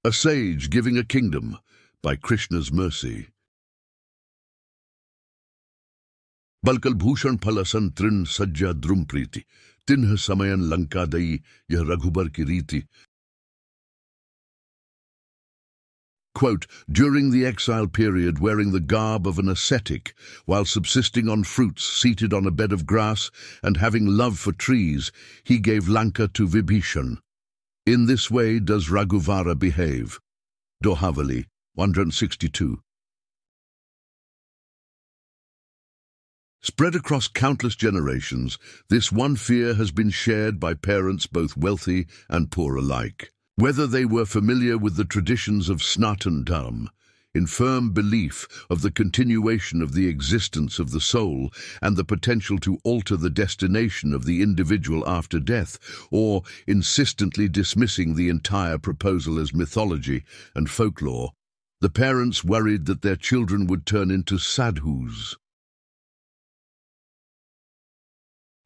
A Sage Giving a Kingdom by Krishna's Mercy. Balkal Bhushan Phalasan Trin Sajja Drumpriti, Tinha Samayan Lanka Dai, Yah Raghuvara ki Riti. Quote, during the exile period, wearing the garb of an ascetic, while subsisting on fruits, seated on a bed of grass, and having love for trees, he gave Lanka to Vibhishana. In this way does Raghuvara behave. Dohavali, 162. Spread across countless generations, this one fear has been shared by parents both wealthy and poor alike. Whether they were familiar with the traditions of Sanatana Dharma, in firm belief of the continuation of the existence of the soul and the potential to alter the destination of the individual after death, or insistently dismissing the entire proposal as mythology and folklore, the parents worried that their children would turn into sadhus.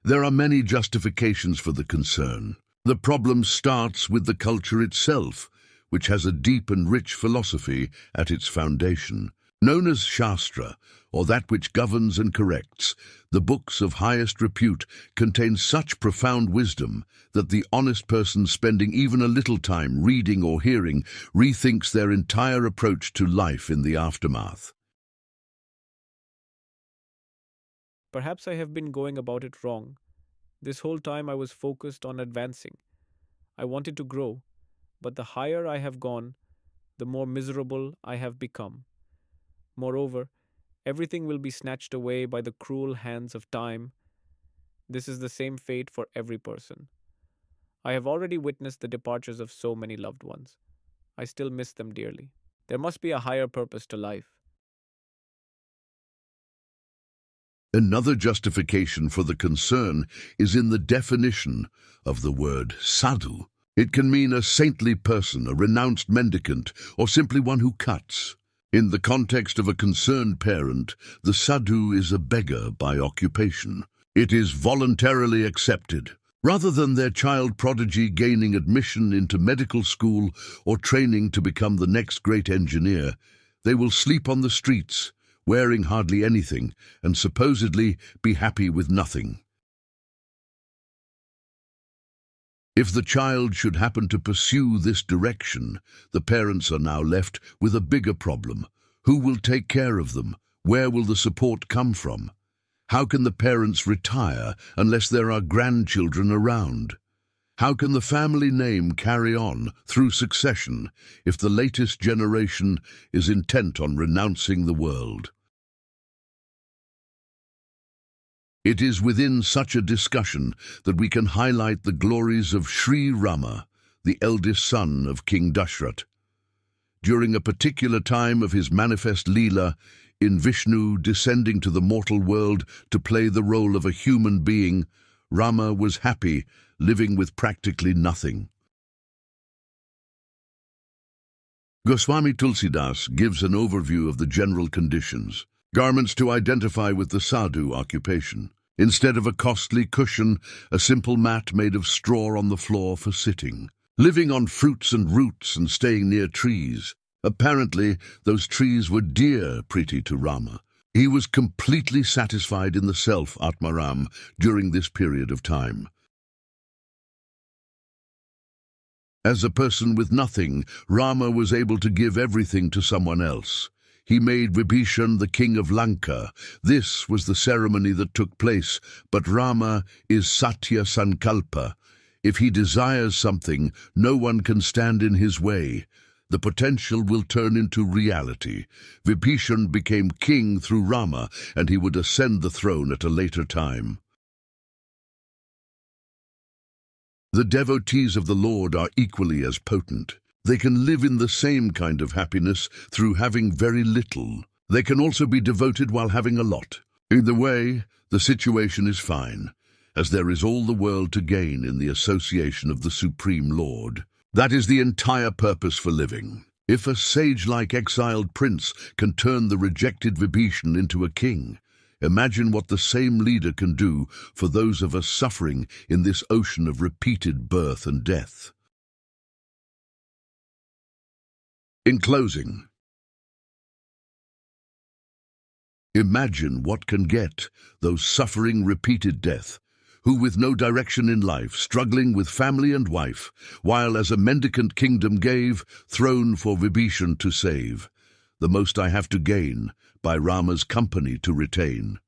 There are many justifications for the concern. The problem starts with the culture itself, which has a deep and rich philosophy at its foundation. Known as Shastra, or that which governs and corrects, the books of highest repute contain such profound wisdom that the honest person spending even a little time reading or hearing rethinks their entire approach to life in the aftermath. Perhaps I have been going about it wrong. This whole time I was focused on advancing. I wanted to grow, but the higher I have gone, the more miserable I have become. Moreover, everything will be snatched away by the cruel hands of time. This is the same fate for every person. I have already witnessed the departures of so many loved ones. I still miss them dearly. There must be a higher purpose to life. Another justification for the concern is in the definition of the word sadhu. It can mean a saintly person, a renounced mendicant, or simply one who cuts. In the context of a concerned parent, the sadhu is a beggar by occupation. It is voluntarily accepted. Rather than their child prodigy gaining admission into medical school or training to become the next great engineer, they will sleep on the streets, wearing hardly anything, and supposedly be happy with nothing. If the child should happen to pursue this direction, the parents are now left with a bigger problem. Who will take care of them? Where will the support come from? How can the parents retire unless there are grandchildren around? How can the family name carry on through succession if the latest generation is intent on renouncing the world? It is within such a discussion that we can highlight the glories of Sri Rama, the eldest son of King Dashrath. During a particular time of his manifest Leela, in Vishnu descending to the mortal world to play the role of a human being, Rama was happy, living with practically nothing. Goswami Tulsidas gives an overview of the general conditions. Garments to identify with the sadhu occupation. Instead of a costly cushion, a simple mat made of straw on the floor for sitting. Living on fruits and roots and staying near trees. Apparently, those trees were dear, Priti, to Rama. He was completely satisfied in the self, Atmaram, during this period of time. As a person with nothing, Rama was able to give everything to someone else. He made Vibhishana the king of Lanka. This was the ceremony that took place, but Rama is Satya Sankalpa. If he desires something, no one can stand in his way. The potential will turn into reality. Vibhishana became king through Rama, and he would ascend the throne at a later time. The devotees of the Lord are equally as potent. They can live in the same kind of happiness through having very little. They can also be devoted while having a lot. Either way, the situation is fine, as there is all the world to gain in the association of the Supreme Lord. That is the entire purpose for living. If a sage-like exiled prince can turn the rejected Vibhishana into a king, imagine what the same leader can do for those of us suffering in this ocean of repeated birth and death. In closing, imagine what can get those suffering repeated death, who with no direction in life, struggling with family and wife, while as a mendicant kingdom gave, throne for Vibhishana to save. The most I have to gain, by Rama's company to retain.